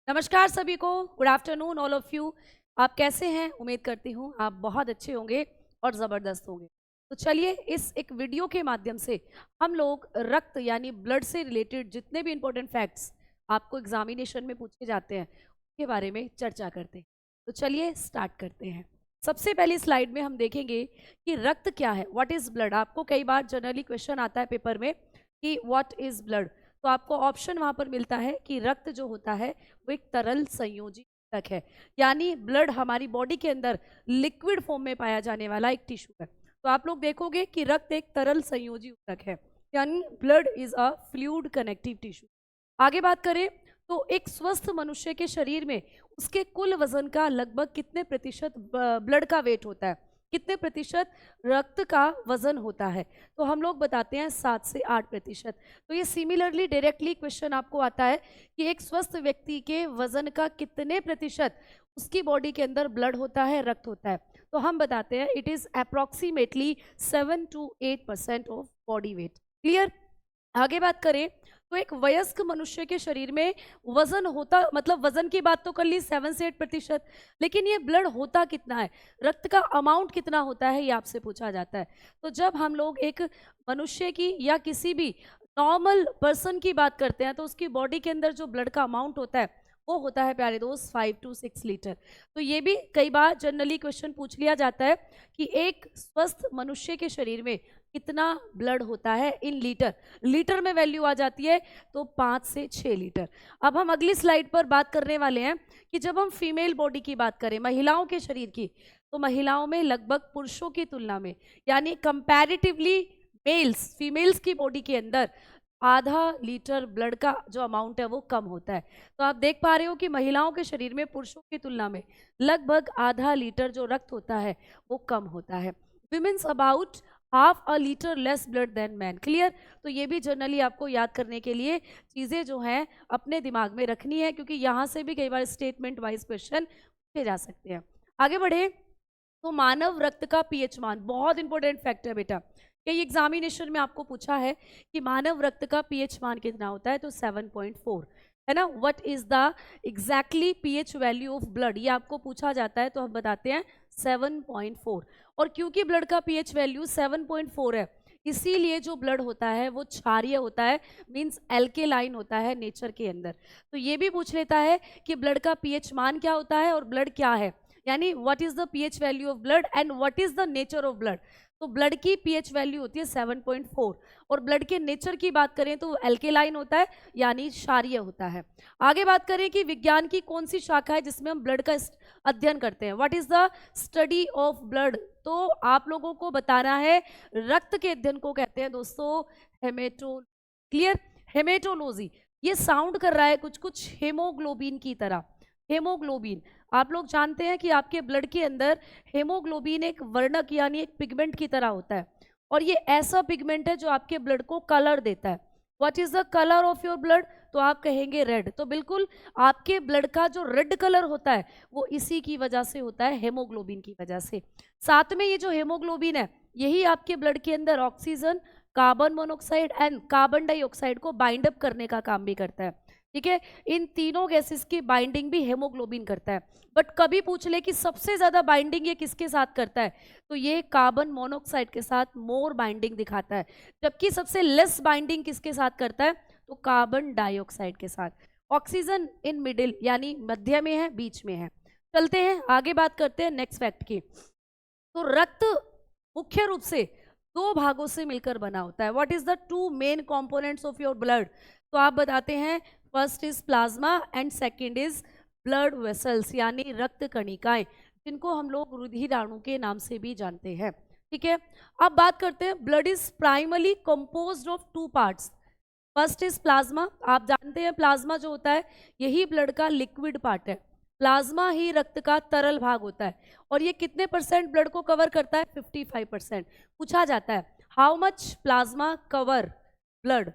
नमस्कार सभी को, good afternoon all of you. आप कैसे हैं? उम्मीद करती हूँ आप बहुत अच्छे होंगे और ज़बरदस्त होंगे। तो चलिए इस एक वीडियो के माध्यम से हम लोग रक्त यानी ब्लड से रिलेटेड जितने भी इंपॉर्टेंट फैक्ट्स आपको एग्जामिनेशन में पूछे जाते हैं उसके बारे में चर्चा करते हैं। तो चलिए स्टार्ट करते हैं। सबसे पहली स्लाइड में हम देखेंगे कि रक्त क्या है, व्हाट इज़ ब्लड। आपको कई बार जनरली क्वेश्चन आता है पेपर में कि व्हाट इज़ ब्लड, तो आपको ऑप्शन वहाँ पर मिलता है कि रक्त जो होता है वो एक तरल संयोजी ऊतक है, यानी ब्लड हमारी बॉडी के अंदर लिक्विड फॉर्म में पाया जाने वाला एक टिश्यू है। तो आप लोग देखोगे कि रक्त एक तरल संयोजी ऊतक है, यानी blood is a fluid connective tissue. आगे बात करें तो एक स्वस्थ मनुष्य के शरीर में उसके कुल वजन का लगभग कितने प्रतिशत ब्लड का वेट होता है, कितने प्रतिशत रक्त का वजन होता है? तो हम लोग बताते हैं 7 से 8%। तो ये सिमिलरली डायरेक्टली क्वेश्चन आपको आता है कि एक स्वस्थ व्यक्ति के वजन का कितने प्रतिशत उसकी बॉडी के अंदर ब्लड होता है, रक्त होता है? तो हम बताते हैं it is approximately 7 to 8% of body weight. Clear? आगे बात करें तो एक वयस्क मनुष्य के शरीर में वजन होता, मतलब वजन की बात तो कर ली 7 से 8%, लेकिन ये ब्लड होता कितना है, रक्त का अमाउंट कितना होता है, ये आपसे पूछा जाता है। तो जब हम लोग एक मनुष्य की या किसी भी नॉर्मल पर्सन की बात करते हैं तो उसकी बॉडी के अंदर जो ब्लड का अमाउंट होता है वो होता है प्यारे दोस्त 5 to 6 लीटर। तो ये भी कई बार जनरली क्वेश्चन पूछ लिया जाता है कि एक स्वस्थ मनुष्य के शरीर में कितना ब्लड होता है इन लीटर। लीटर में वैल्यू आ जाती है तो 5 से 6 लीटर। अब हम अगली स्लाइड पर बात करने वाले हैं कि जब हम फीमेल बॉडी की बात करें, महिलाओं के शरीर की, तो महिलाओं में लगभग पुरुषों की तुलना में यानी कंपैरेटिवली मेल्स फीमेल्स की बॉडी के अंदर आधा लीटर ब्लड का जो अमाउंट है वो कम होता है। तो आप देख पा रहे हो कि महिलाओं के शरीर में पुरुषों की तुलना में लगभग आधा लीटर जो रक्त होता है वो कम होता है। Womens about half a litre less blood than man. Clear? तो ये भी जनरली आपको याद करने के लिए चीज़ें जो हैं अपने दिमाग में रखनी है, क्योंकि यहाँ से भी कई बार स्टेटमेंट वाइज क्वेश्चन पूछे जा सकते हैं। आगे बढ़े तो मानव रक्त का पीएच मान बहुत इंपॉर्टेंट फैक्ट है बेटा। कई एग्जामिनेशन में आपको पूछा है कि मानव रक्त का पीएच मान कितना होता है, तो 7.4 है ना। What is the exactly pH value of blood, ये आपको पूछा जाता है तो हम बताते हैं 7.4। और क्योंकि ब्लड का पीएच वैल्यू 7.4 है, इसीलिए जो ब्लड होता है वो क्षारीय होता है, मींस एल्केलाइन होता है नेचर के अंदर। तो ये भी पूछ लेता है कि ब्लड का पीएच मान क्या होता है और ब्लड क्या है, यानी what is the pH value of blood and what is the nature of blood. तो ब्लड की पीएच वैल्यू होती है 7.4 और ब्लड के नेचर की बात करें तो एल्केलाइन होता है यानी क्षारीय होता है। आगे बात करें कि विज्ञान की कौन सी शाखा है जिसमें हम ब्लड का अध्ययन करते हैं, what is the study of blood. तो आप लोगों को बताना है रक्त के अध्ययन को कहते हैं दोस्तों हेमेटो। क्लियर? हेमेटोलॉजी। ये साउंड कर रहा है कुछ कुछ हेमोग्लोबिन की तरह। हेमोग्लोबिन, आप लोग जानते हैं कि आपके ब्लड के अंदर हेमोग्लोबिन एक वर्णक यानी एक पिगमेंट की तरह होता है, और ये ऐसा पिगमेंट है जो आपके ब्लड को कलर देता है। What is the colour of your blood, तो आप कहेंगे रेड। तो बिल्कुल आपके ब्लड का जो रेड कलर होता है वो इसी की वजह से होता है, हेमोग्लोबिन की वजह से। साथ में ये जो हेमोग्लोबिन है यही आपके ब्लड के अंदर oxygen, carbon monoxide and carbon dioxide को बाइंड अप करने का काम भी करता है। ठीक है, इन तीनों गैसेस की बाइंडिंग भी हेमोग्लोबिन करता है। बट कभी पूछ ले कि सबसे ज्यादा बाइंडिंग ये किसके साथ करता है, तो ये कार्बन मोनोऑक्साइड के साथ मोर बाइंडिंग दिखाता है। जबकि सबसे लेस बाइंडिंग किसके साथ करता है, तो कार्बन डाइऑक्साइड के साथ। ऑक्सीजन इन मिडिल यानी मध्य में है, बीच में है। चलते हैं आगे, बात करते हैं नेक्स्ट फैक्ट की। तो रक्त मुख्य रूप से दो भागों से मिलकर बना होता है। What is the two main components of your blood, तो आप बताते हैं first is plasma and second is blood vessels यानी रक्त कणिकाएं, जिनको हम लोग रुधिराणु के नाम से भी जानते हैं। ठीक है, अब बात करते हैं blood is primarily composed of two parts. First is plasma. आप जानते हैं प्लाज्मा जो होता है यही ब्लड का लिक्विड पार्ट है। प्लाज्मा ही रक्त का तरल भाग होता है और ये कितने परसेंट ब्लड को कवर करता है, 55%। पूछा जाता है how much plasma cover blood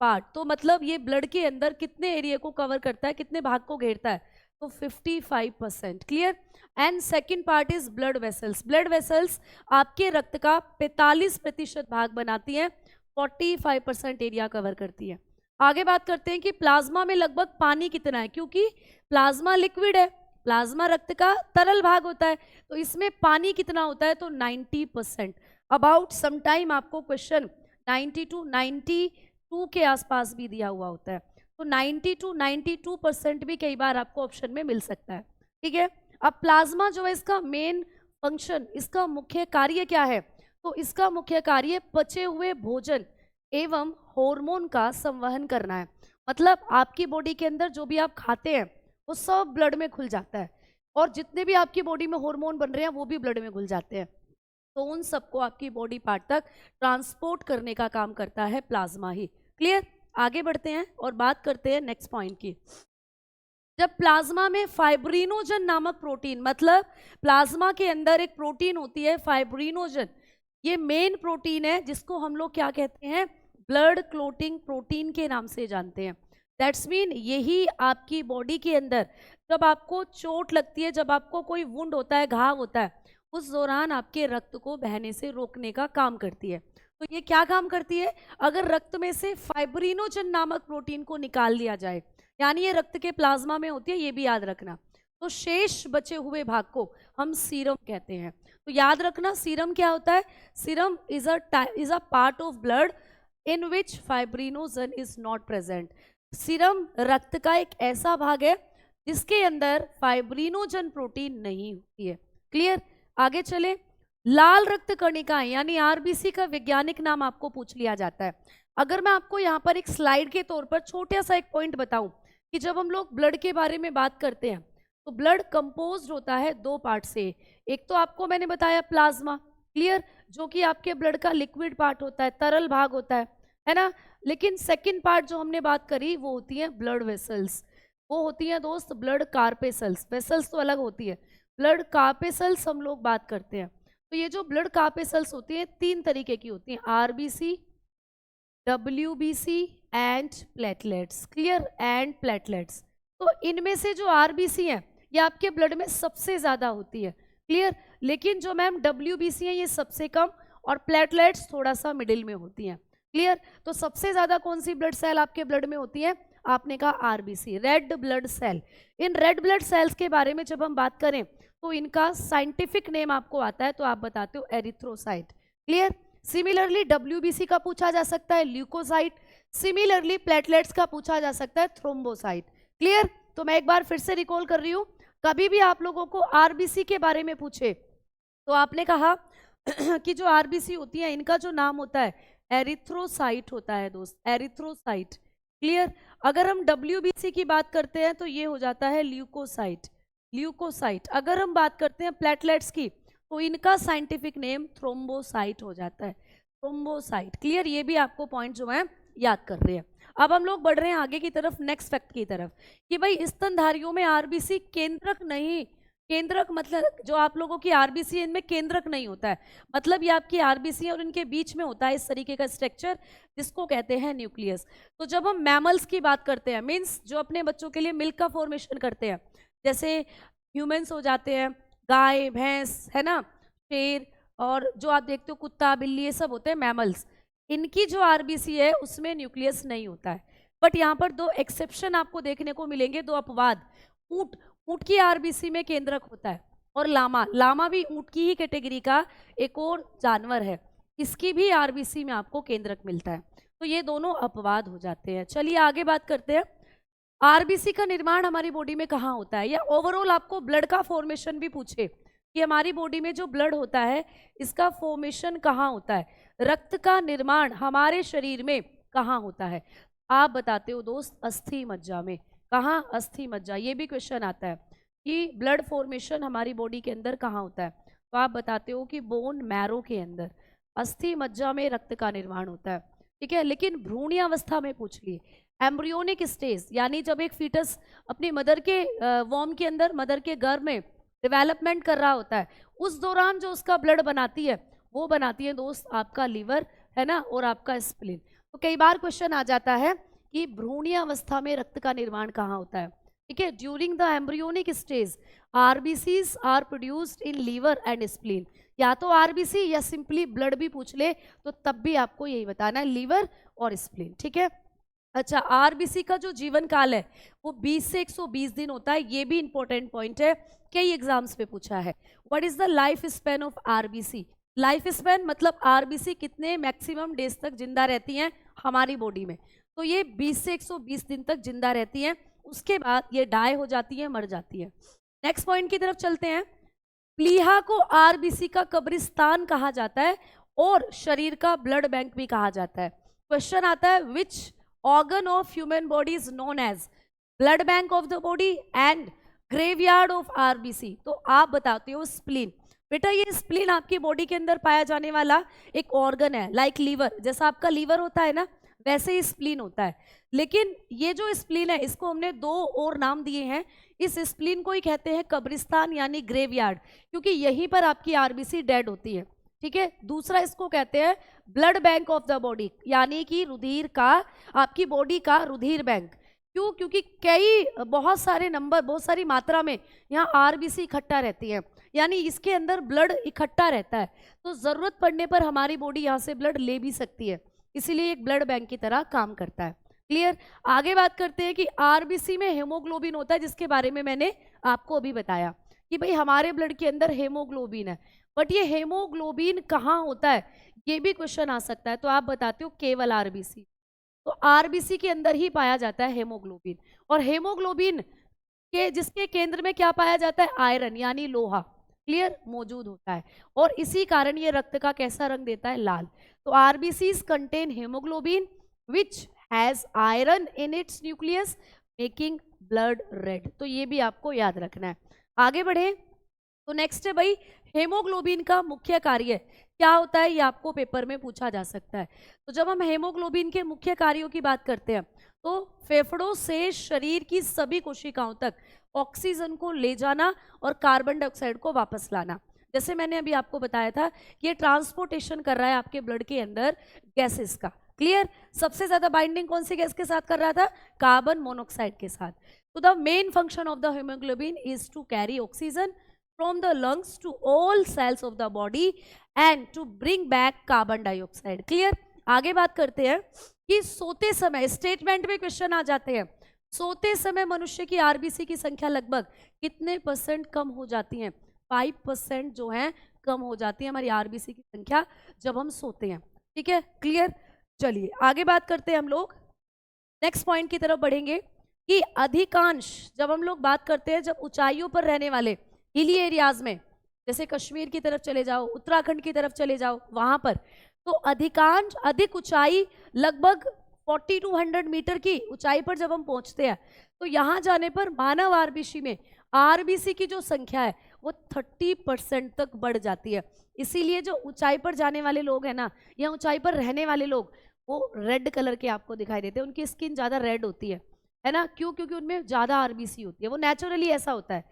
part, तो मतलब ये ब्लड के अंदर कितने एरिया को कवर करता है, कितने भाग को घेरता है, तो 55%। Clear? And second part is blood vessels. Blood vessels आपके रक्त का 45% भाग बनाती हैं, 45% एरिया कवर करती है। आगे बात करते हैं कि प्लाज्मा में लगभग पानी कितना है, क्योंकि प्लाज्मा लिक्विड है, प्लाज्मा रक्त का तरल भाग होता है, तो इसमें पानी कितना होता है, तो 90%। अबाउट समटाइम आपको क्वेश्चन 90 to 92 के आसपास भी दिया हुआ होता है, तो 90 to 92% भी कई बार आपको ऑप्शन में मिल सकता है, ठीक है। अब प्लाज्मा जो है, इसका मेन फंक्शन, इसका मुख्य कार्य क्या है, तो इसका मुख्य कार्य पचे हुए भोजन एवं हार्मोन का संवहन करना है। मतलब आपकी बॉडी के अंदर जो भी आप खाते हैं वो सब ब्लड में घुल जाता है, और जितने भी आपकी बॉडी में हार्मोन बन रहे हैं वो भी ब्लड में घुल जाते हैं, तो उन सबको आपकी बॉडी पार्ट तक ट्रांसपोर्ट करने का काम करता है प्लाज्मा ही। क्लियर। आगे बढ़ते हैं और बात करते हैं नेक्स्ट पॉइंट की। जब प्लाज्मा में फाइब्रिनोजन नामक प्रोटीन, मतलब प्लाज्मा के अंदर एक प्रोटीन होती है फाइब्रिनोजन, ये मेन प्रोटीन है जिसको हम लोग क्या कहते हैं, ब्लड क्लोटिंग प्रोटीन के नाम से जानते हैं। दैट्स मीन यही आपकी बॉडी के अंदर जब आपको चोट लगती है, जब आपको कोई वुंड होता है, घाव होता है, उस दौरान आपके रक्त को बहने से रोकने का काम करती है। तो ये क्या काम करती है, अगर रक्त में से फाइब्रिनोजन नामक प्रोटीन को निकाल दिया जाए, यानी ये रक्त के प्लाज्मा में होती है, ये भी याद रखना, तो शेष बचे हुए भाग को हम सीरम कहते हैं। तो याद रखना सीरम क्या होता है, serum is a part of blood in which fibrinogen is not present. Serum रक्त का एक ऐसा भाग है जिसके अंदर फाइब्रिनोजन प्रोटीन नहीं होती है। क्लियर। आगे चले। लाल रक्त कणिकाएं यानी आरबीसी का वैज्ञानिक नाम आपको पूछ लिया जाता है। अगर मैं आपको यहाँ पर एक स्लाइड के तौर पर छोटा सा एक पॉइंट बताऊं कि जब हम लोग ब्लड के बारे में बात करते हैं तो ब्लड कंपोज्ड होता है दो पार्ट से। एक तो आपको मैंने बताया प्लाज्मा, क्लियर, जो कि आपके ब्लड का लिक्विड पार्ट होता है, तरल भाग होता है ना। लेकिन सेकंड पार्ट जो हमने बात करी वो होती है ब्लड वेसल्स, वो होती है दोस्त ब्लड कार्पेसल्स। वेसल्स तो अलग होती है, ब्लड कार्पेसल्स हम लोग बात करते हैं। तो ये जो ब्लड कार्पेसल्स होती हैं तीन तरीके की होती हैं, RBC, WBC and platelets. Clear, and platelets. तो इनमें से जो आरबीसी है ये आपके ब्लड में सबसे ज्यादा होती है। क्लियर। लेकिन जो मैम डब्ल्यूबीसी है ये सबसे कम, और प्लेटलेट्स थोड़ा सा मिडिल में होती हैं। क्लियर। तो सबसे ज्यादा कौन सी ब्लड सेल आपके ब्लड में होती है, आपने कहा आरबीसी, रेड ब्लड सेल। इन रेड ब्लड सेल्स के बारे में जब हम बात करें तो इनका साइंटिफिक नेम आपको आता है, तो आप बताते हो एरिथ्रोसाइट। क्लियर। सिमिलरली डब्ल्यूबीसी का पूछा जा सकता है ल्यूकोसाइट, सिमिलरली प्लेटलेट्स का पूछा जा सकता है थ्रोम्बोसाइट। क्लियर। तो मैं एक बार फिर से रिकॉल कर रही हूँ, कभी भी आप लोगों को आरबीसी के बारे में पूछे तो आपने कहा कि जो आरबीसी होती है इनका जो नाम होता है एरिथ्रोसाइट होता है दोस्त, एरिथ्रोसाइट। क्लियर। अगर हम डब्ल्यूबीसी की बात करते हैं तो ये हो जाता है ल्यूकोसाइट, ल्यूकोसाइट। अगर हम बात करते हैं प्लेटलेट्स की तो इनका साइंटिफिक नेम थ्रोम्बोसाइट हो जाता है, थ्रोम्बोसाइट। क्लियर। ये भी आपको पॉइंट जो है याद कर रहे हैं। अब हम लोग बढ़ रहे हैं आगे की तरफ, नेक्स्ट फैक्ट की तरफ, कि भाई स्तनधारियों में आरबीसी केंद्रक नहीं, केंद्रक मतलब जो आप लोगों की आरबीसी है इनमें केंद्रक नहीं होता है, मतलब ये आपकी आरबीसी और इनके बीच में होता है इस तरीके का स्ट्रक्चर जिसको कहते हैं न्यूक्लियस। तो जब हम मैमल्स की बात करते हैं, मीन्स जो अपने बच्चों के लिए मिल्क का फॉर्मेशन करते हैं, जैसे ह्यूमंस हो जाते हैं, गाय भैंस है ना, शेर, और जो आप देखते हो कुत्ता बिल्ली, ये सब होते हैं मैमल्स। इनकी जो आरबीसी है उसमें न्यूक्लियस नहीं होता है। बट यहाँ पर दो एक्सेप्शन आपको देखने को मिलेंगे, दो अपवाद। ऊंट, ऊंट की आरबीसी में केंद्रक होता है, और लामा, लामा भी ऊंट की ही कैटेगरी का एक और जानवर है, इसकी भी आरबीसी में आपको केंद्रक मिलता है। तो ये दोनों अपवाद हो जाते हैं। चलिए आगे बात करते हैं, आरबीसी का निर्माण हमारी बॉडी में कहाँ होता है, या ओवरऑल आपको ब्लड का फॉर्मेशन भी पूछे कि हमारी बॉडी में जो ब्लड होता है इसका फॉर्मेशन कहाँ होता है, रक्त का निर्माण हमारे शरीर में कहाँ होता है, आप बताते हो दोस्त अस्थि मज्जा में। कहाँ, अस्थि मज्जा। ये भी क्वेश्चन आता है कि ब्लड फॉर्मेशन हमारी बॉडी के अंदर कहाँ होता है, तो आप बताते हो कि बोन मैरो के अंदर, अस्थि मज्जा में रक्त का निर्माण होता है। ठीक है। लेकिन भ्रूणीय अवस्था में पूछ लिए, एम्ब्रियोनिक स्टेज, यानी जब एक फीटस अपनी मदर के वॉर्म के अंदर, मदर के गर्भ में डेवलपमेंट कर रहा होता है, उस दौरान जो उसका ब्लड बनाती है वो बनाती है दोस्त आपका लीवर है ना, और आपका स्प्लीन। तो कई बार क्वेश्चन आ जाता है कि भ्रूणीय अवस्था में रक्त का निर्माण कहाँ होता है। ठीक है। During the embryonic stage RBCs are produced in liver and spleen. या तो आरबीसी या सिंपली ब्लड भी पूछ ले तो तब भी आपको यही बताना है, लीवर और स्प्लीन। ठीक है। अच्छा, आरबीसी का जो जीवन काल है वो 20 से 120 दिन होता है, ये भी इंपॉर्टेंट पॉइंट है, कई एग्जाम्स पे पूछा है। What is the life span of RBC? Life span मतलब आरबीसी कितने मैक्सिमम डेज तक जिंदा रहती हैं हमारी बॉडी में, तो ये 20 से 120 दिन तक जिंदा रहती हैं, उसके बाद ये डाई हो जाती है, मर जाती है। नेक्स्ट पॉइंट की तरफ चलते हैं। प्लीहा को आरबीसी का कब्रिस्तान कहा जाता है और शरीर का ब्लड बैंक भी कहा जाता है। क्वेश्चन आता है, विच organ of human body is known as blood bank of the body and graveyard of RBC? तो आप बताते हो स्प्लीन। बेटा ये स्प्लीन आपकी बॉडी के अंदर पाया जाने वाला एक ऑर्गन है, लाइक लीवर, जैसा आपका लीवर होता है ना वैसे ही स्प्लीन होता है। लेकिन ये जो स्प्लीन है इसको हमने दो और नाम दिए हैं। इस स्प्लीन को ही कहते हैं कब्रिस्तान यानी ग्रेवयार्ड, क्योंकि यहीं पर आपकी आरबीसी डेड होती है, ठीक है। दूसरा इसको कहते हैं blood bank of the body, यानी कि रुधिर का, आपकी बॉडी का रुधिर बैंक। क्यों? क्योंकि बहुत सारे नंबर, बहुत सारी मात्रा में यहाँ आरबीसी इकट्ठा रहती है, यानी इसके अंदर ब्लड इकट्ठा रहता है, तो जरूरत पड़ने पर हमारी बॉडी यहाँ से ब्लड ले भी सकती है, इसीलिए एक ब्लड बैंक की तरह काम करता है। क्लियर? आगे बात करते हैं कि आरबीसी में हेमोग्लोबिन होता है, जिसके बारे में मैंने आपको अभी बताया कि भाई हमारे ब्लड के अंदर हेमोग्लोबिन है, बट ये हेमोग्लोबिन कहाँ होता है ये भी क्वेश्चन आ सकता है, तो आप बताते हो केवल आरबीसी। तो आरबीसी के अंदर ही पाया जाता है हेमोग्लोबिन, और हेमोग्लोबिन के जिसके केंद्र में क्या पाया जाता है? आयरन यानी लोहा, क्लियर, मौजूद होता है, और इसी कारण ये रक्त का कैसा रंग देता है? लाल। तो RBCs contain haemoglobin which has iron in its nucleus making blood red. तो ये भी आपको याद रखना है। आगे बढ़े तो नेक्स्ट है भाई, हेमोग्लोबिन का मुख्य कार्य क्या होता है, ये आपको पेपर में पूछा जा सकता है। तो जब हम हेमोग्लोबिन के मुख्य कार्यों की बात करते हैं तो फेफड़ों से शरीर की सभी कोशिकाओं तक ऑक्सीजन को ले जाना और कार्बन डाइऑक्साइड को वापस लाना। जैसे मैंने अभी आपको बताया था कि ये ट्रांसपोर्टेशन कर रहा है आपके ब्लड के अंदर गैसेस का। क्लियर? सबसे ज्यादा बाइंडिंग कौन सी गैस के साथ कर रहा था? कार्बन मोनोऑक्साइड के साथ। तो the main function of the haemoglobin is to carry oxygen from the lungs to all cells of the body and to bring back carbon dioxide. Clear? आगे बात करते हैं कि सोते समय, स्टेटमेंट में क्वेश्चन आ जाते हैं, सोते समय मनुष्य की आरबीसी की संख्या लगभग कितने % कम हो जाती है? 5% जो है कम हो जाती है हमारी आरबीसी की संख्या जब हम सोते हैं। ठीक है, क्लियर? चलिए आगे बात करते हैं हम लोग, नेक्स्ट पॉइंट की तरफ बढ़ेंगे कि अधिकांश, जब हम लोग बात करते हैं, जब ऊंचाइयों पर रहने वाले हिली एरियाज में, जैसे कश्मीर की तरफ चले जाओ, उत्तराखंड की तरफ चले जाओ, वहां पर तो अधिक ऊंचाई लगभग 40 to 100 मीटर की ऊंचाई पर जब हम पहुंचते हैं तो यहां जाने पर मानव आरबीसी में आरबीसी की जो संख्या है वो 30% तक बढ़ जाती है। इसीलिए जो ऊंचाई पर जाने वाले लोग हैं ना, या ऊंचाई पर रहने वाले लोग, वो रेड कलर के आपको दिखाई देते हैं, उनकी स्किन ज्यादा रेड होती है ना? क्यों? क्योंकि उनमें ज्यादा आरबीसी होती है, वो नेचुरली ऐसा होता है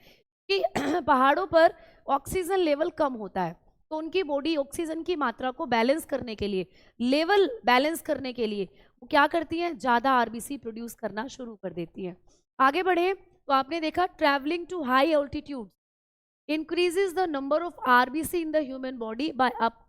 कि पहाड़ों पर ऑक्सीजन लेवल कम होता है, तो उनकी बॉडी ऑक्सीजन की मात्रा को बैलेंस करने के लिए, लेवल बैलेंस करने के लिए वो क्या करती हैं? ज़्यादा आरबीसी प्रोड्यूस करना शुरू कर देती हैं। आगे बढ़े तो आपने देखा travelling to high altitude increases the number of RBC in the human body by up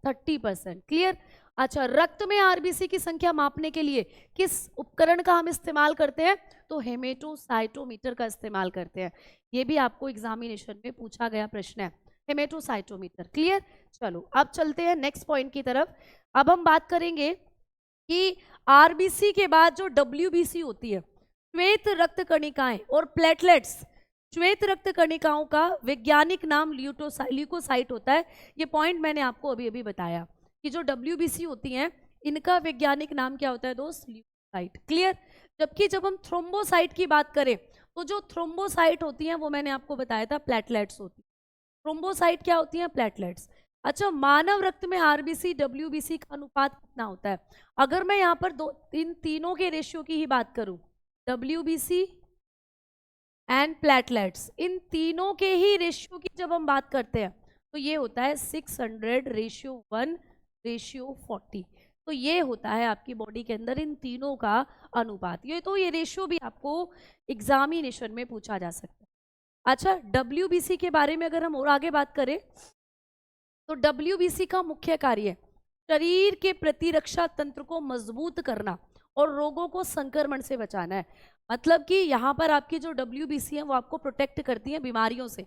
30%। Clear? अच्छा, रक्त में आरबीसी की संख्या मापने के लिए किस उपकरण का हम इस्तेमाल करते हैं? तो हेमेटोसाइटोमीटर का इस्तेमाल करते हैं। ये भी आपको एग्जामिनेशन में पूछा गया प्रश्न है, हेमेटोसाइटोमीटर। क्लियर? चलो अब चलते हैं नेक्स्ट पॉइंट की तरफ। अब हम बात करेंगे कि आरबीसी के बाद जो डब्ल्यूबीसी होती है, श्वेत रक्त कणिकाएं और प्लेटलेट्स, श्वेत रक्त कणिकाओं का वैज्ञानिक नाम ल्यूकोसाइट होता है। ये पॉइंट मैंने आपको अभी अभी बताया कि जो डब्ल्यूबीसी होती हैं इनका वैज्ञानिक नाम क्या होता है दोस्त? ल्यूकोसाइट। क्लियर? जबकि जब हम थ्रोम्बोसाइट की बात करें तो जो थ्रोम्बोसाइट होती हैं वो मैंने आपको बताया था प्लेटलेट्स होती है। थ्रोम्बोसाइट क्या होती हैं? प्लेटलेट्स। अच्छा, मानव रक्त में आरबीसी डब्ल्यूबीसी का अनुपात कितना होता है? अगर मैं यहाँ पर इन तीनों के रेशियो की ही बात करूं, डब्ल्यूबीसी एंड प्लेटलेट्स, इन तीनों के ही रेशियो की जब हम बात करते हैं तो ये होता है 600:1:40। तो ये होता है आपकी बॉडी के अंदर इन तीनों का अनुपात। ये रेशियो भी आपको एग्जामिनेशन में पूछा जा सकता है। अच्छा, डब्ल्यूबीसी के बारे में अगर हम और आगे बात करें तो डब्ल्यूबीसी का मुख्य कार्य शरीर के प्रतिरक्षा तंत्र को मजबूत करना और रोगों को संक्रमण से बचाना है। मतलब कि यहाँ पर आपकी जो WBC है वो आपको प्रोटेक्ट करती है बीमारियों से।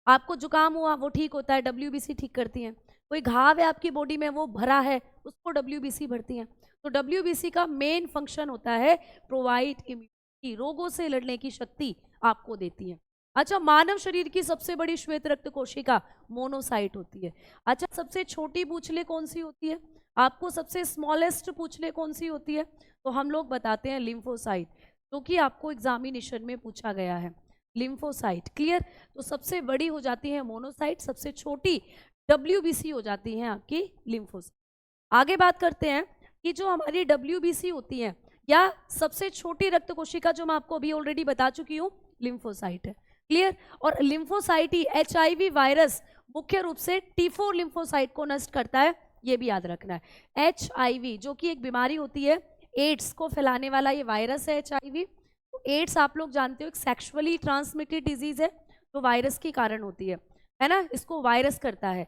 आपको जुकाम हुआ वो ठीक होता है, WBC ठीक करती हैं। कोई घाव है आपकी बॉडी में वो भरा है, उसको WBC भरती हैं। तो WBC का मेन फंक्शन होता है प्रोवाइड इम्यूनिटी, रोगों से लड़ने की शक्ति आपको देती है। अच्छा, मानव शरीर की सबसे बड़ी श्वेत रक्त कोशिका मोनोसाइट होती है। अच्छा, सबसे छोटी पूछले कौन सी होती है? आपको सबसे स्मॉलेस्ट पूछले कौन सी होती है? तो हम लोग बताते हैं लिम्फोसाइट, जो कि आपको एग्जामिनेशन में पूछा गया है। Lymphocyte, clear? तो सबसे बड़ी हो जाती है मोनोसाइट, सबसे छोटी WBC हो जाती है आपकी लिम्फोसाइट। आगे बात करते हैं कि जो हमारी WBC होती है या सबसे छोटी रक्त कोशिका, जो मैं आपको अभी ऑलरेडी बता चुकी हूँ, लिम्फोसाइट है। क्लियर? और लिम्फोसाइट ही HIV वायरस मुख्य रूप से T4 लिम्फोसाइट को नष्ट करता है, ये भी याद रखना है। HIV जो कि एक बीमारी होती है, एड्स को फैलाने वाला ये वायरस है HIV। एड्स आप लोग जानते हो एक सेक्सुअली ट्रांसमिटेड डिजीज है, जो वायरस के कारण होती है ना, इसको वायरस करता है।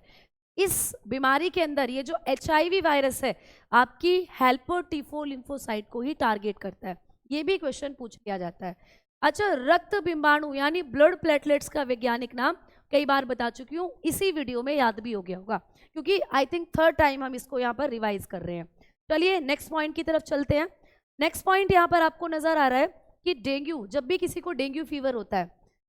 इस बीमारी के अंदर ये जो HIV वायरस है आपकी हेल्पर T4 लिम्फोसाइट को ही टारगेट करता है, ये भी क्वेश्चन पूछ लिया जाता है। अच्छा, रक्त बिंबाणु यानी ब्लड प्लेटलेट्स का वैज्ञानिक नाम कई बार बता चुकी हूँ, इसी वीडियो में याद भी हो गया होगा, क्योंकि आई थिंक थर्ड टाइम हम इसको यहाँ पर रिवाइज कर रहे हैं। चलिए नेक्स्ट पॉइंट की तरफ चलते हैं। नेक्स्ट पॉइंट यहाँ पर आपको नजर आ रहा है कि डेंगू, जब भी किसी को डेंगू फीवर होता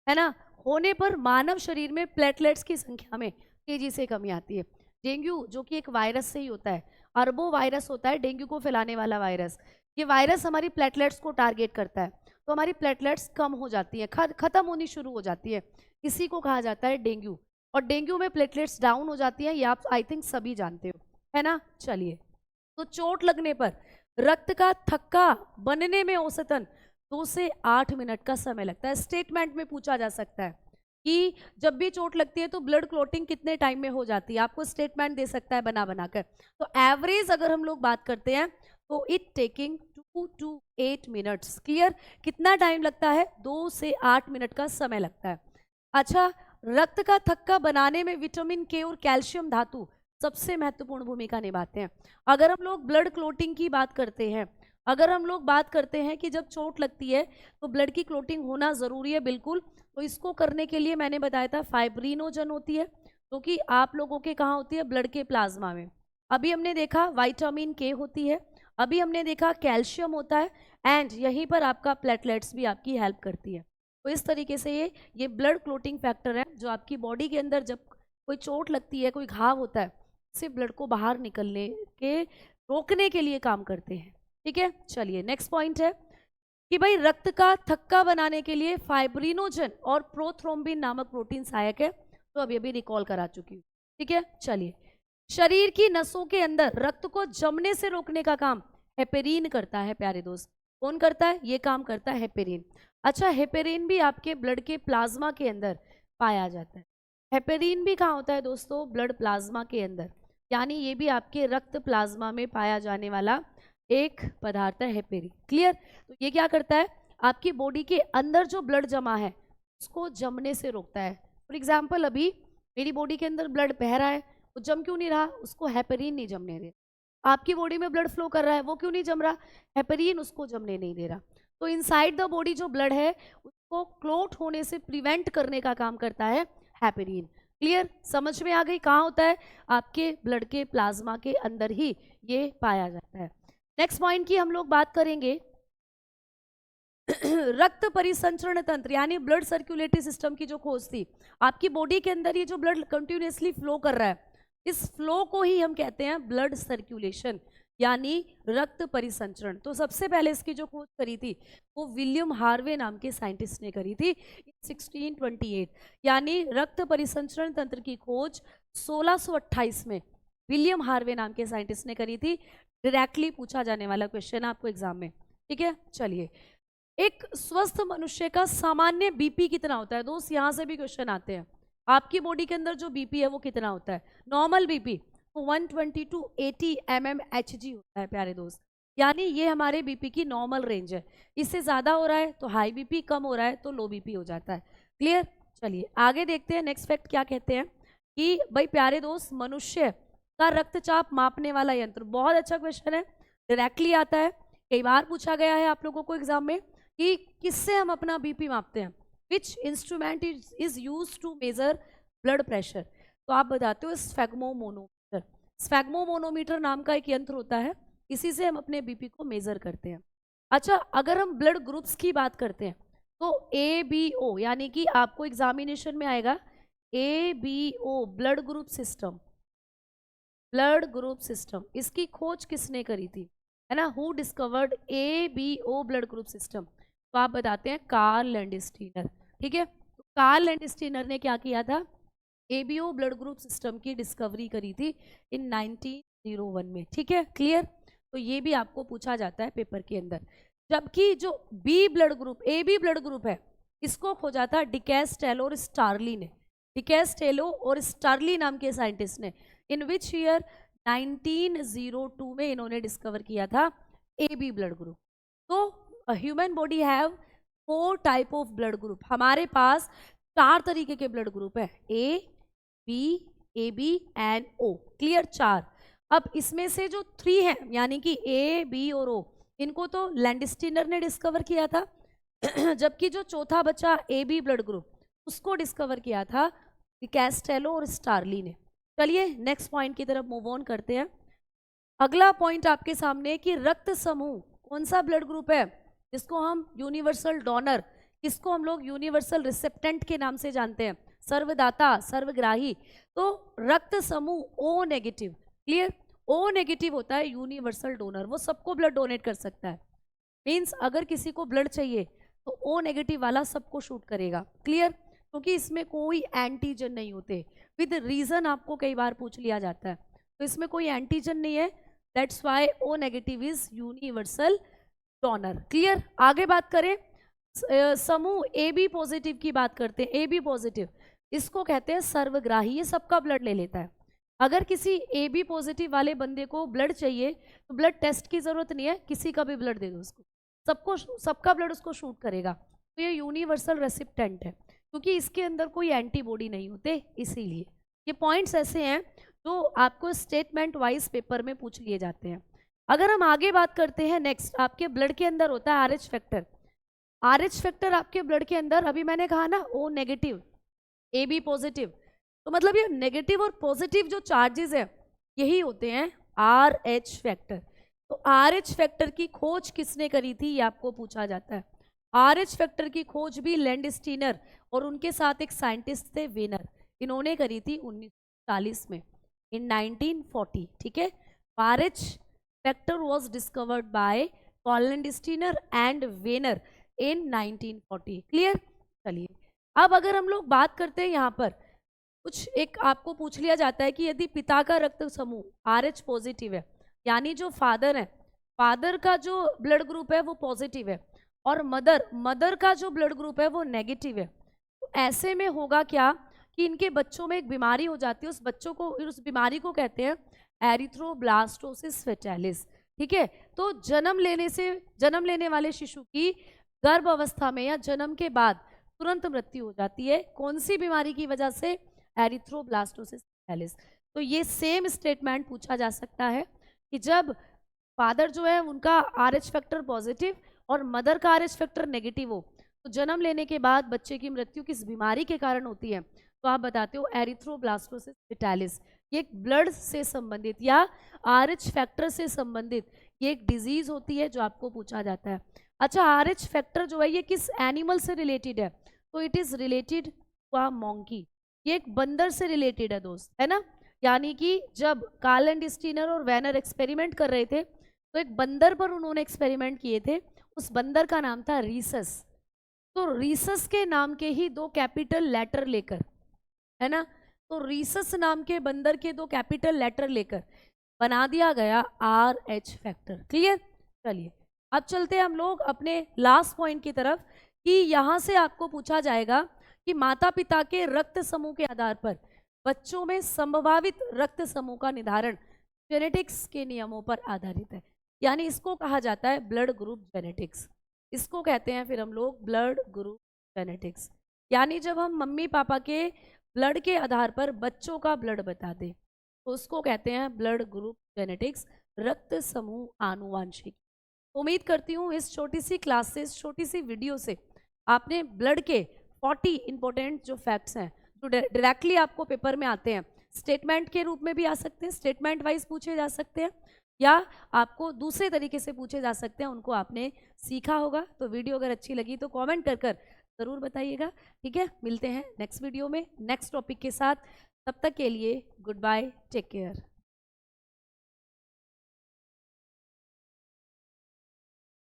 है ना, होने पर मानव शरीर में प्लेटलेट्स की संख्या में तेजी से कमी आती है। डेंगू जो कि एक वायरस से ही होता है, अरबों वायरस होता है डेंगू को फैलाने वाला वायरस। ये वायरस हमारी प्लेटलेट्स को टारगेट करता है, तो हमारी प्लेटलेट्स कम हो जाती है, खत्म होनी शुरू हो जाती है। इसी को कहा जाता है डेंगू। और डेंगू में प्लेटलेट्स डाउन हो जाती है, ये आप आई थिंक सभी जानते हो, है ना। चलिए, तो चोट लगने पर रक्त का थक्का बनने में औसतन 2 से 8 मिनट का समय लगता है। स्टेटमेंट में पूछा जा सकता है कि जब भी चोट लगती है तो ब्लड क्लॉटिंग कितने टाइम में हो जाती है, आपको स्टेटमेंट दे सकता है बना बनाकर। तो एवरेज अगर हम लोग बात करते हैं तो it taking 2 to 8 minutes. Clear? कितना टाइम लगता है? 2 से 8 मिनट का समय लगता है। अच्छा, रक्त का थक्का बनाने में विटामिन K और कैल्शियम धातु सबसे महत्वपूर्ण भूमिका निभाते हैं। अगर हम लोग ब्लड क्लॉटिंग की बात करते हैं, अगर हम लोग बात करते हैं कि जब चोट लगती है तो ब्लड की क्लॉटिंग होना ज़रूरी है, बिल्कुल। तो इसको करने के लिए मैंने बताया था फाइब्रिनोजन होती है, जो कि आप लोगों के कहाँ होती है? ब्लड के प्लाज्मा में। अभी हमने देखा विटामिन K होती है, अभी हमने देखा कैल्शियम होता है, एंड यहीं पर आपका प्लेटलेट्स भी आपकी हेल्प करती है। तो इस तरीके से ये ब्लड क्लॉटिंग फैक्टर है, जो आपकी बॉडी के अंदर जब कोई चोट लगती है, कोई घाव होता है, से ब्लड को बाहर निकलने के रोकने के लिए काम करते हैं। ठीक है, चलिए नेक्स्ट पॉइंट है कि भाई रक्त का थक्का बनाने के लिए फाइब्रिनोजन और प्रोथ्रोम्बिन नामक प्रोटीन सहायक है, तो अभी अभी रिकॉल करा चुकी हूँ। ठीक है, चलिए, शरीर की नसों के अंदर रक्त को जमने से रोकने का काम हेपेरिन करता है प्यारे दोस्त। कौन करता है? ये काम करता है हेपेरिन। अच्छा, हेपेरिन भी आपके ब्लड के प्लाज्मा के अंदर पाया जाता है। हेपेरिन भी कहाँ होता है दोस्तों? ब्लड प्लाज्मा के अंदर, यानी ये भी आपके रक्त प्लाज्मा में पाया जाने वाला एक पदार्थ है हेपेरिन। क्लियर? तो ये क्या करता है? आपकी बॉडी के अंदर जो ब्लड जमा है उसको जमने से रोकता है। फॉर एग्जाम्पल, अभी मेरी बॉडी के अंदर ब्लड बह रहा है, वो जम क्यों नहीं रहा? उसको हेपेरिन नहीं जमने दे। आपकी बॉडी में ब्लड फ्लो कर रहा है, वो क्यों नहीं जम रहा? हेपेरिन उसको जमने नहीं दे रहा। तो इनसाइड द बॉडी जो ब्लड है उसको क्लॉट होने से प्रिवेंट करने का काम करता है हेपेरिन। क्लियर? समझ में आ गई? कहाँ होता है? आपके ब्लड के प्लाज्मा के अंदर ही ये पाया जाता है। नेक्स्ट पॉइंट की हम लोग बात करेंगे रक्त परिसंचरण तंत्र यानी ब्लड सर्कुलेटरी सिस्टम की जो खोज थी। आपकी बॉडी के अंदर ये जो ब्लड कंटिन्यूअसली फ्लो कर रहा है, इस फ्लो को ही हम कहते हैं ब्लड सर्कुलेशन यानी रक्त परिसंचरण। तो सबसे पहले इसकी जो खोज करी थी वो विलियम हार्वे नाम के साइंटिस्ट ने करी थी 1628। यानी रक्त परिसंचरण तंत्र की खोज 1628 में विलियम हार्वे नाम के साइंटिस्ट ने करी थी। डायरेक्टली पूछा जाने वाला क्वेश्चन आपको एग्जाम में। ठीक है, चलिए, एक स्वस्थ मनुष्य का सामान्य बीपी कितना होता है? दोस्त, यहां से भी क्वेश्चन आते हैं। आपकी बॉडी के अंदर जो बीपी है वो कितना होता है? नॉर्मल बीपी 120 to 80 mmHg होता है प्यारे दोस्त, यानी ये हमारे बीपी की नॉर्मल रेंज है। इससे ज़्यादा हो रहा है तो हाई बीपी, कम हो रहा है तो लो बीपी हो जाता है। क्लियर? चलिए आगे देखते हैं। नेक्स्ट फैक्ट क्या कहते हैं कि भाई प्यारे दोस्त, मनुष्य का रक्तचाप मापने वाला यंत्र, बहुत अच्छा क्वेश्चन है, डायरेक्टली आता है कई बार पूछा गया है आप लोगों को एग्जाम में कि किससे हम अपना बीपी मापते हैं, which instrument is use to measure blood pressure. तो आप बताते हो स्फेग्मोमोनोमीटर। स्फेग्मोमोनोमीटर नाम का एक यंत्र होता है, इसी से हम अपने बीपी को मेजर करते हैं। अच्छा, अगर हम ब्लड ग्रुप्स की बात करते हैं तो ABO यानी कि आपको एग्जामिनेशन में आएगा ABO blood group system. Blood group system, इसकी खोज किसने करी थी, है ना? Who discovered ABO blood group system? तो आप बताते हैं कार्ल लैंडस्टीनर। ठीक है, तो कार्ल लैंडस्टीनर ने क्या किया था, ABO ब्लड ग्रुप सिस्टम की डिस्कवरी करी थी इन 1901 में। ठीक है, क्लियर? तो ये भी आपको पूछा जाता है पेपर के अंदर। जबकि जो B blood group, AB blood group है, इसको खोजा था डिकैस्टेलो और स्टारली ने। डिकैस्टेलो और स्टारली नाम के साइंटिस्ट ने। इन विच ईयर? 1902 में इन्होंने डिस्कवर किया था AB ब्लड ग्रुप। तो human body have 4 type of blood group. हमारे पास 4 तरीके के ब्लड ग्रुप है, A, B, AB and O। Clear? 4। अब इसमें से जो 3 है यानी कि A, B और O, इनको तो लैंडस्टीनर ने डिस्कवर किया था जबकि जो चौथा बचा AB ब्लड ग्रुप, उसको डिस्कवर किया था डिकैस्टेलो और स्टारली ने। चलिए नेक्स्ट पॉइंट की तरफ मूव ऑन करते हैं। अगला पॉइंट आपके सामने कि रक्त समूह कौन सा ब्लड ग्रुप है जिसको हम यूनिवर्सल डोनर, किसको हम लोग यूनिवर्सल रिसेप्टेंट के नाम से जानते हैं, सर्वदाता, सर्वग्राही। तो रक्त समूह O negative. Clear? O negative होता है यूनिवर्सल डोनर, वो सबको ब्लड डोनेट कर सकता है। मीन्स अगर किसी को ब्लड चाहिए तो O नेगेटिव वाला सबको शूट करेगा। क्लियर? क्योंकि इसमें कोई एंटीजन नहीं होते। विद रीजन आपको कई बार पूछ लिया जाता है, तो इसमें कोई एंटीजन नहीं है, that's why O negative is universal donor. Clear? आगे बात करें, समूह AB पॉजिटिव की बात करते हैं। AB पॉजिटिव, इसको कहते हैं सर्वग्राही, ये सबका ब्लड ले लेता है। अगर किसी AB पॉजिटिव वाले बंदे को ब्लड चाहिए तो ब्लड टेस्ट की जरूरत नहीं है, किसी का भी ब्लड दे दो उसको, सबका ब्लड उसको शूट करेगा। तो ये यूनिवर्सल रेसिप्टेंट है, क्योंकि इसके अंदर कोई एंटीबॉडी नहीं होते, इसीलिए ये पॉइंट्स ऐसे हैं जो आपको स्टेटमेंट वाइज पेपर में पूछ लिए जाते हैं। अगर हम आगे बात करते हैं, नेक्स्ट आपके ब्लड के अंदर होता है RH फैक्टर। RH फैक्टर आपके ब्लड के अंदर, अभी मैंने कहा ना O नेगेटिव, AB पॉजिटिव, तो मतलब ये नेगेटिव और पॉजिटिव जो चार्जेस है यही होते हैं RH फैक्टर। तो RH फैक्टर की खोज किसने करी थी, ये आपको पूछा जाता है। RH फैक्टर की खोज भी लैंडस्टीनर और उनके साथ एक साइंटिस्ट थे वेनर, इन्होंने करी थी 1940 में, इन 1940। ठीक है, RH factor was discovered by Landsteiner and Vanern in 1940। Clear? चलिए अब अगर हम लोग बात करते हैं, यहाँ पर कुछ एक आपको पूछ लिया जाता है कि यदि पिता का रक्त समूह RH पॉजिटिव है, यानी जो फादर है, फादर का जो ब्लड ग्रुप है वो पॉजिटिव है, और मदर का जो ब्लड ग्रुप है वो नेगेटिव है, तो ऐसे में होगा क्या कि इनके बच्चों में एक बीमारी हो जाती है, उस बीमारी को कहते हैं एरिथ्रोब्लास्टोसिस फेटालिस। ठीक है, तो जन्म लेने वाले शिशु की गर्भ अवस्था में या जन्म के बाद तुरंत मृत्यु हो जाती है। कौन सी बीमारी की वजह से? Erythroblastosis fetalis. तो ये सेम स्टेटमेंट पूछा जा सकता है कि जब फादर जो है उनका RH फैक्टर पॉजिटिव और मदर का RH फैक्टर नेगेटिव हो, तो जन्म लेने के बाद बच्चे की मृत्यु किस बीमारी के कारण होती है? तो आप बताते हो एरिथ्रोब्लास्टोसिस फेटालिस। ये एक ब्लड से संबंधित या RH फैक्टर से संबंधित ये एक डिजीज होती है जो आपको पूछा जाता है। अच्छा, RH फैक्टर जो है ये किस एनिमल से रिलेटेड है? तो it is related to a monkey. ये एक बंदर से रिलेटेड है दोस्त, है ना? यानी कि जब कार्ल लैंडस्टीनर और वेनर एक्सपेरिमेंट कर रहे थे तो एक बंदर पर उन्होंने एक्सपेरिमेंट किए थे, उस बंदर का नाम था रीसस। तो रीसस के नाम के ही 2 कैपिटल लेटर लेकर, है ना, तो रीसस नाम के बंदर के 2 कैपिटल लेटर लेकर बना दिया गया RH फैक्टर। क्लियर? चलिए अब चलते हैं हम लोग अपने लास्ट पॉइंट की तरफ कि यहाँ से आपको पूछा जाएगा कि माता पिता के रक्त समूह के आधार पर बच्चों में संभावित रक्त समूह का निर्धारण जेनेटिक्स के नियमों पर आधारित है, यानी इसको कहा जाता है ब्लड ग्रुप जेनेटिक्स। इसको कहते हैं फिर हम लोग ब्लड ग्रुप जेनेटिक्स, यानी जब हम मम्मी पापा के ब्लड के आधार पर बच्चों का ब्लड बता दें तो उसको कहते हैं ब्लड ग्रुप जेनेटिक्स, रक्त समूह आनुवांशिक। उम्मीद करती हूँ इस छोटी सी क्लास से, इस छोटी सी वीडियो से आपने ब्लड के 40 इंपॉर्टेंट जो फैक्ट्स हैं, जो डायरेक्टली आपको पेपर में आते हैं, स्टेटमेंट के रूप में भी आ सकते हैं, स्टेटमेंट वाइज पूछे जा सकते हैं, या आपको दूसरे तरीके से पूछे जा सकते हैं, उनको आपने सीखा होगा। तो वीडियो अगर अच्छी लगी तो कमेंट कर ज़रूर बताइएगा। ठीक है, मिलते हैं नेक्स्ट वीडियो में नेक्स्ट टॉपिक के साथ। तब तक के लिए गुड बाय, टेक केयर।